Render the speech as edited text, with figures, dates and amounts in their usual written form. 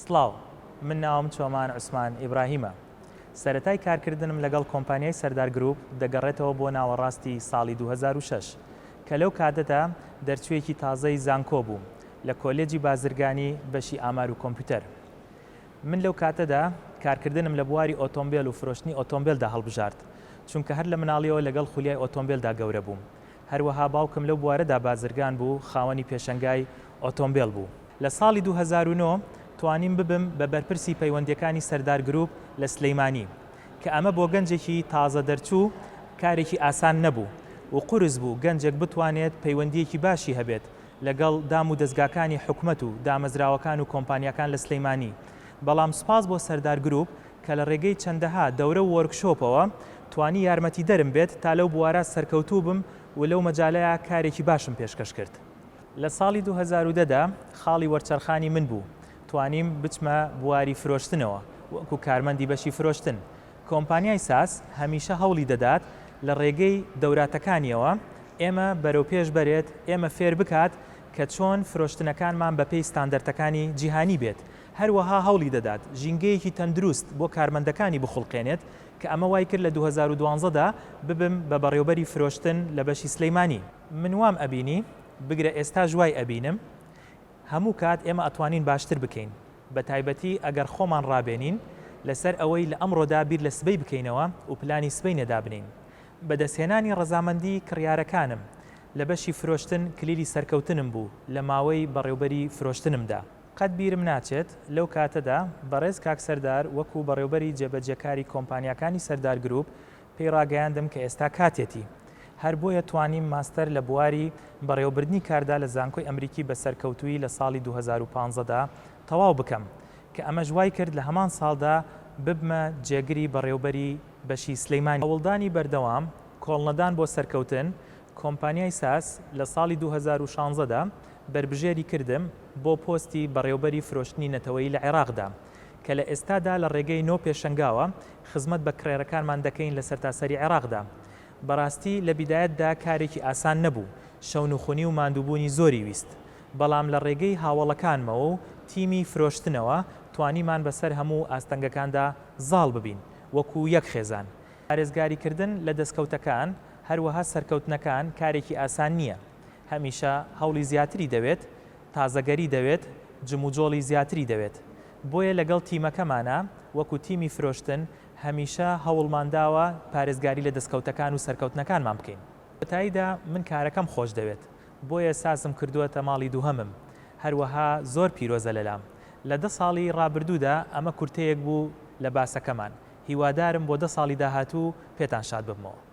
سڵاو، من ناوم چۆمان عوسمان ئیبراهیمە. سەرەتای کارکردنم لەگەڵ کۆمپانیای سەردار گروپ دەگەڕێتەوە بۆ ناوەڕاستی ساڵی 2006 کە لەو کاتەدا دەرچوویەکی تازەی زانکۆ بووم لە کۆلێجی بازرگانی بەشی ئامار و کۆمپیوتەر. من لەو کاتەدا کارکردنم لە بواری ئۆتۆمبیل و فرۆشتنی ئۆتۆمبیلدا هەڵبژارد، چونکە هەر لە مناڵیەوە لەگەڵ خولیای ئۆتۆمبیلدا گەورە بووم. هەروەها باوکم لەو بوارەدا بازرگان بوو، خاوەنی پێشەنگای ئۆتۆمبیل بوو. لە ساڵی 2009 توانیم ببم بە بەرپرسی پەیوەندیەکانی سەردار گروپ لە سلەیمانی کە ئەمە بۆ گەنجێکی تازە دەرچوو کارێکی ئاسان نەبوو و قورس بوو گەنجێک بتوانێت پەیوەندیەکی باشی هەبێت لەگەڵ دام و دەستگاکانی حکومەت و دامەزراوەکان و کۆمپانیەکان لە سلەیمانی. بەڵام سوپاس بۆ سەردار گروپ کە لە ڕێگەی چەندەها دەورە و وەرکشۆپەوە توانی یارمەتی دەرم بێت تا لەو بوارە سەرکەوتوو بم و لەو مەجالەیە کارێکی باشم پێشکەش کرد. لە ساڵی 2010دا خاڵی وەرچەرخانی من بوو. توانیم بچمە بواری فرۆشتنەوە وەکو کارمەندی بەشی فرۆشتن. کۆمپانیای ساس هەمیشە هەوڵی دەدات لە ڕێگەی دەوراتەکانیەوە ئێمە بەرەو پێش بەرێت، ئێمە فێر بکات کە چۆن فرۆشتنەکانمان بە پێی ستاندەرتەکانی جیهانی بێت. هەروەها هەوڵی دەدات ژینگەیەکی تەندروست بۆ کارمەندەکانی بخڵقێنێت کە ئەمە وای کرد لە 2012دا ببم بە بەڕێوەبەری فرۆشتن لە بەشی سلەیمانی. من وام ئەبینی بگرە ئێستا ژوای ئەبینم هەموو کات ئێمە ئەتوانین باشتر بکەین، بە تایبەتی ئەگەر خۆمان ڕابێنین لەسەر ئەوەی لە ئەمڕۆدا بیر لە سبەی بکەینەوە و پلانی سبەی نەدا بنین. بەدەستهێنانی ڕەزامەندی کڕیارەکانم لە بەشی فرۆشتن کلیلی سەرکەوتنم بوو لە ماوەی بەڕێوەبەری فرۆشتنمدا. قەت بیرم ناچێت لەو کاتەدا بەڕێز کاک سەردار وەکو بەڕێوەبەری جێبەجێکاری کۆمپانیەکانی سەردار گروپ پێی ڕاگەیاندم کە ئێستا کاتێتی. هەر بۆیە توانیم ماستەر لە بواری بەڕێوەبردنی کاردا لە زانکۆی ئەمریکی بە سەرکەوتووی لە ساڵی 2015دا تەواو بکەم کە ئەمە ژوای کرد لە هەمان ساڵدا ببمە جێگری بەڕێوەبەری بەشی سلەیمانی. هەوڵدانی بەردەوام کۆڵنەدان بۆ سەرکەوتن کۆمپانیای ساس لە ساڵی 2016دا بربژێری کردم بۆ پۆستی بەڕێوەبەری فرۆشتنی نەتەوەیی لە عێراقدا کە لە ئێستادا لە ڕێگەی نۆ پێشەنگاوە خزمەت بە کڕێرەکانمان دەکەین لە سەرتاسەری عێراقدا. بەڕاستی لە بیدایەتدا کارێکی ئاسان نەبوو، شەونوخونی و ماندووبوونی زۆری ویست، بەڵام لە ڕێگەی هاوڵەکانمەوە و تیمی فرۆشتنەوە توانیمان بەسەر هەموو ئاستەنگەکاندا زاڵ ببین وەکو یەک خێزان. پارێزگاریکردن لە دەستکەوتەکان هەروەها سەرکەوتنەکان کارێکی ئاسان نییە. هەمیشە هەوڵی زیاتری دەوێت، تازەگەری دەوێت، جموجۆڵی زیاتری دەوێت. بۆیە لەگەڵ تیمەکەمانە وەکو تیمی فرۆشتن هەمیشە هەوڵمانداوە پارێزگاری لە دەستکەوتەکان و سەرکەوتنەکانمان بکەین. بەتاییدا من کارەکەم خۆش دەوێت، بۆیە ساسم کردووەتە ماڵی دووهەمم، هەروەها زۆر پیرۆزە لەلام. لە 10 ساڵی ڕابردوودا ئەمە کورتەیەک بوو لە باسەکەمان. هیوادارم بۆ 10 ساڵی داهاتوو پێتان شاد ببمەوە.